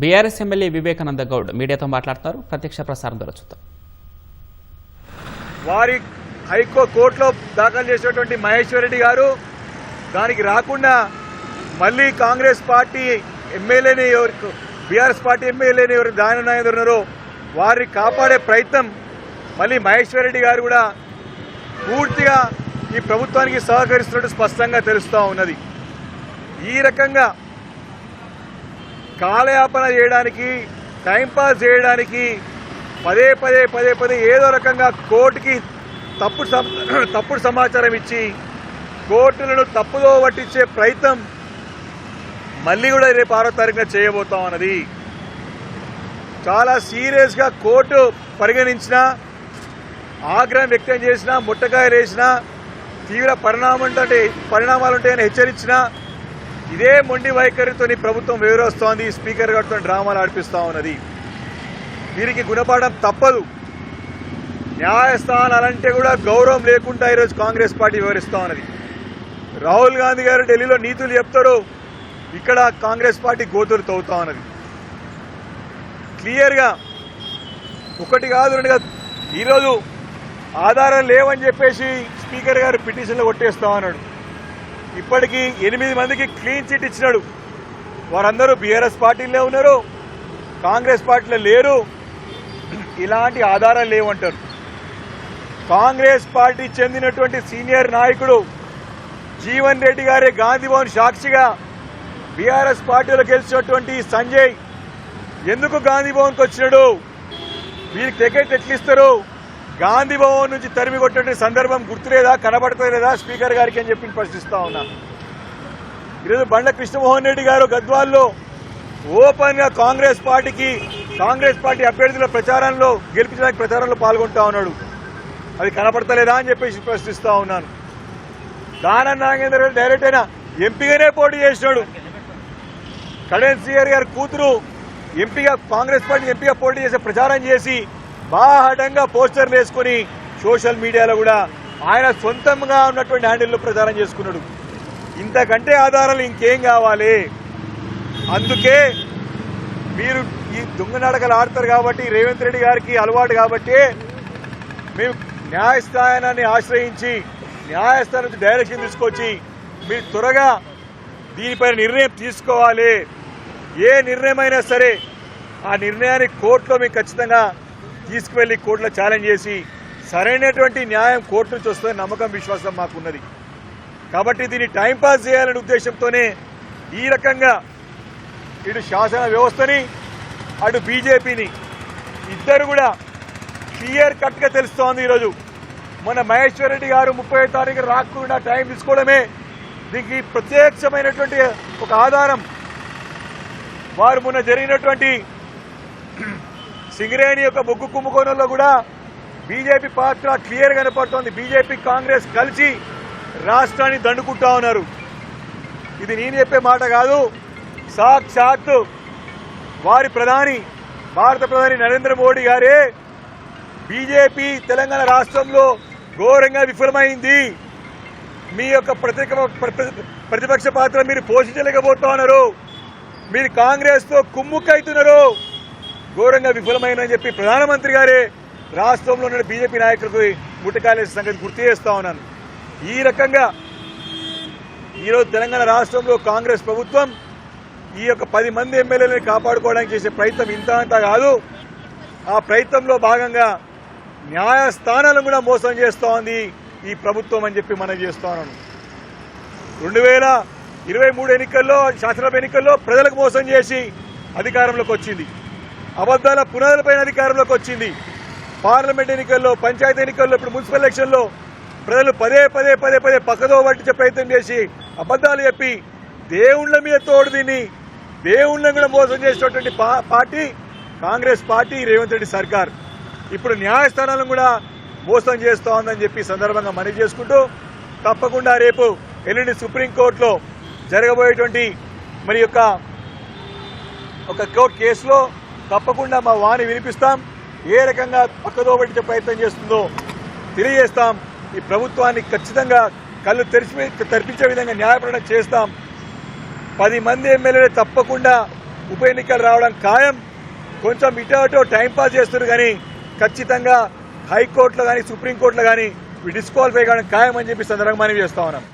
BRS MLA Vivekananda Goud మీడియాతో మాట్లాడుతున్నారు. ప్రత్యక్ష ప్రసారం ద్వారా చూద్దాం. వారి హైకోర్టులో దాఖలు చేసినటువంటి మహేశ్వర్ రెడ్డి గారు దానికి రాకుండా మళ్ళీ కాంగ్రెస్ పార్టీ ఎమ్మెల్యేని బీఆర్ఎస్ పార్టీ ఎమ్మెల్యేని ఎవరు దానినాయకులు ఉన్నారో వారిని కాపాడే ప్రయత్నం మళ్ళీ మహేశ్వర్ రెడ్డి గారు కూడా పూర్తిగా ఈ ప్రభుత్వానికి సహకరిస్తున్నట్టు స్పష్టంగా తెలుస్తూ ఉన్నది. ఈ రకంగా కాలయాపన చేయడానికి, టైంపాస్ చేయడానికి పదే పదే ఏదో రకంగా కోర్టుకి తప్పుడు సమాచారం ఇచ్చి కోర్టులను తప్పుదో పట్టించే ప్రయత్నం మళ్ళీ కూడా రేపు 6వ తారీఖున చేయబోతాం అన్నది చాలా సీరియస్గా కోర్టు పరిగణించినా, ఆగ్రహం వ్యక్తం చేసినా, ముట్టకాయలు వేసినా, తీవ్ర పరిణామాలుంటాయని హెచ్చరించినా ఇదే మొండి వైఖరితో ప్రభుత్వం వివరిస్తోంది. స్పీకర్ గారితో డ్రామాలు ఆడిపిస్తూ ఉన్నది. వీరికి గుణపాఠం తప్పదు. న్యాయస్థానాలంటే కూడా గౌరవం లేకుండా ఈరోజు కాంగ్రెస్ పార్టీ వివరిస్తూ ఉన్నది. రాహుల్ గాంధీ గారు ఢిల్లీలో నీతులు చెప్తారు, ఇక్కడ కాంగ్రెస్ పార్టీ గోతులు తవ్వుతా ఉన్నది. క్లియర్గా ఒకటి కాదు రెండు కాదు, ఈరోజు ఆధారం లేవని చెప్పేసి స్పీకర్ గారు పిటిషన్లు కొట్టేస్తా ఉన్నాడు. ఇప్పటికీ 8 మందికి క్లీన్ చిట్ ఇచ్చినాడు. వారందరూ బీఆర్ఎస్ పార్టీలో ఉన్నారు, కాంగ్రెస్ పార్టీలో లేరు. ఇలాంటి ఆధారాలు లేవంటారు. కాంగ్రెస్ పార్టీ చెందినటువంటి సీనియర్ నాయకుడు జీవన్ రెడ్డి గారి గాంధీ భవన్ సాక్షిగా బీఆర్ఎస్ పార్టీలో గెలిచినటువంటి సంజయ్ ఎందుకు గాంధీ భవన్కి వచ్చినాడు? వీరికి టికెట్ ఎట్లిస్తారు? గాంధీ భవన్ నుంచి తరిమి కొట్టే సందర్భం గుర్తులేదా, కనబడతలేదా స్పీకర్ గారికి అని చెప్పి ప్రశ్నిస్తా ఉన్నా. ఈరోజు బండ్ల కృష్ణమోహన్ రెడ్డి గారు గద్వాల్లో ఓపెన్ గా కాంగ్రెస్ పార్టీ అభ్యర్థుల ప్రచారంలో గెలిపించడానికి ప్రచారంలో పాల్గొంటా ఉన్నాడు. అది కనపడతలేదా అని చెప్పేసి ప్రశ్నిస్తా ఉన్నాను. దానం నాగేందర్ డైరెక్ట్ అయినా ఎంపీగానే పోటీ చేసినాడు. కడెన్ సిఆర్ గారి కూతురు ఎంపీగా కాంగ్రెస్ పార్టీ ఎంపీగా పోటీ చేసే ప్రచారం చేసి బాహటంగా పోస్టర్లు వేసుకుని సోషల్ మీడియాలో కూడా ఆయన సొంతంగా ఉన్నటువంటి హ్యాండిల్లో ప్రచారం చేసుకున్నాడు. ఇంతకంటే ఆధారాలు ఇంకేం కావాలి? అందుకే మీరు ఈ దొంగ నాటకాలు ఆడతారు కాబట్టి, రేవంత్ రెడ్డి గారికి అలవాటు కాబట్టి మేము న్యాయస్థానాన్ని ఆశ్రయించి న్యాయస్థానం నుంచి డైరెక్షన్ తీసుకొచ్చి మీరు త్వరగా దీనిపైన నిర్ణయం తీసుకోవాలి. ఏ నిర్ణయమైనా సరే ఆ నిర్ణయాన్ని కోర్టులో మేము ఖచ్చితంగా తీసుకువెళ్లి కోర్టులో ఛాలెంజ్ చేసి సరైనటువంటి న్యాయం కోర్టు నుంచి వస్తుందని నమ్మకం, విశ్వాసం మాకున్నది. కాబట్టి దీన్ని టైంపాస్ చేయాలనే ఉద్దేశంతోనే ఈ రకంగా ఇటు శాసన వ్యవస్థని అటు బీజేపీని ఇద్దరు కూడా క్లియర్ కట్గా తెలుస్తోంది. ఈరోజు మన మహేశ్వర్ రెడ్డి గారు 30వ తారీఖు రాకుండా టైం తీసుకోవడమే దీనికి ప్రత్యక్షమైనటువంటి ఒక ఆధారం. వారు మొన్న జరిగినటువంటి సింగరేణి యొక్క బొగ్గు కుంభకోణంలో కూడా బీజేపీ పాత్ర క్లియర్ కనపడుతోంది. బీజేపీ కాంగ్రెస్ కలిసి రాష్ట్రాన్ని దండుకుంటా ఉన్నారు. ఇది నేను చెప్పే మాట కాదు, సాక్షాత్ వారి భారత ప్రధాని నరేంద్ర మోడీ గారే బీజేపీ తెలంగాణ రాష్ట్రంలో ఘోరంగా విఫలమైంది, మీ యొక్క ప్రతిపక్ష పాత్ర మీరు పోషించలేకపోతా ఉన్నారు, మీరు కాంగ్రెస్ తో కుమ్ముక్కైతున్నారు, ఘోరంగా విఫలమైందని చెప్పి ప్రధానమంత్రి గారే రాష్ట్రంలో ఉన్న బీజేపీ నాయకులకు ముట్టకాలేసే సంగతి గుర్తు చేస్తా ఉన్నాను. ఈ రకంగా ఈరోజు తెలంగాణ రాష్ట్రంలో కాంగ్రెస్ ప్రభుత్వం ఈ యొక్క 10 మంది ఎమ్మెల్యేలను కాపాడుకోవడానికి చేసే ప్రయత్నం ఇంత అంతా కాదు. ఆ ప్రయత్నంలో భాగంగా న్యాయస్థానాలను కూడా మోసం చేస్తూ ఉంది ఈ ప్రభుత్వం అని చెప్పి మనం చేస్తా ఉన్నాను. 2023 ఎన్నికల్లో, శాసనసభ ఎన్నికల్లో ప్రజలకు మోసం చేసి అధికారంలోకి వచ్చింది. అబద్దాల పునాదులపైన అధికారంలోకి వచ్చింది. పార్లమెంట్ ఎన్నికల్లో, పంచాయతీ ఎన్నికల్లో, ఇప్పుడు మున్సిపల్ ఎలక్షన్లో ప్రజలు పదే పక్కదో పట్టించే ప్రయత్నం చేసి అబద్దాలు చెప్పి దేవుళ్ల మీద తోడు తిని దేవుళ్లను కూడా మోసం చేసినటువంటి పార్టీ కాంగ్రెస్ పార్టీ, రేవంత్ రెడ్డి సర్కార్. ఇప్పుడు న్యాయస్థానాలను కూడా మోసం చేస్తూ ఉందని చెప్పి సందర్భంగా మనవి చేసుకుంటూ, తప్పకుండా రేపు ఎల్లుండి సుప్రీంకోర్టులో జరగబోయేటువంటి మరి ఒక కోర్టు కేసులో తప్పకుండా మా వాణి వినిపిస్తాం. ఏ రకంగా పక్కదో పట్టించే ప్రయత్నం చేస్తుందో తెలియజేస్తాం. ఈ ప్రభుత్వాన్ని ఖచ్చితంగా కళ్ళు తెరిపించే విధంగా న్యాయపరణ చేస్తాం. 10 మంది ఎమ్మెల్యేలు తప్పకుండా ఉప ఎన్నికలు రావడం ఖాయం. కొంచెం ఇటో అటో టైంపాస్ చేస్తున్నారు కానీ ఖచ్చితంగా హైకోర్టులో కానీ సుప్రీంకోర్టులో కానీ డిస్క్వాలిఫై కావడం ఖాయం అని చెప్పి సందర్భంగా మనవి చేస్తా ఉన్నాం.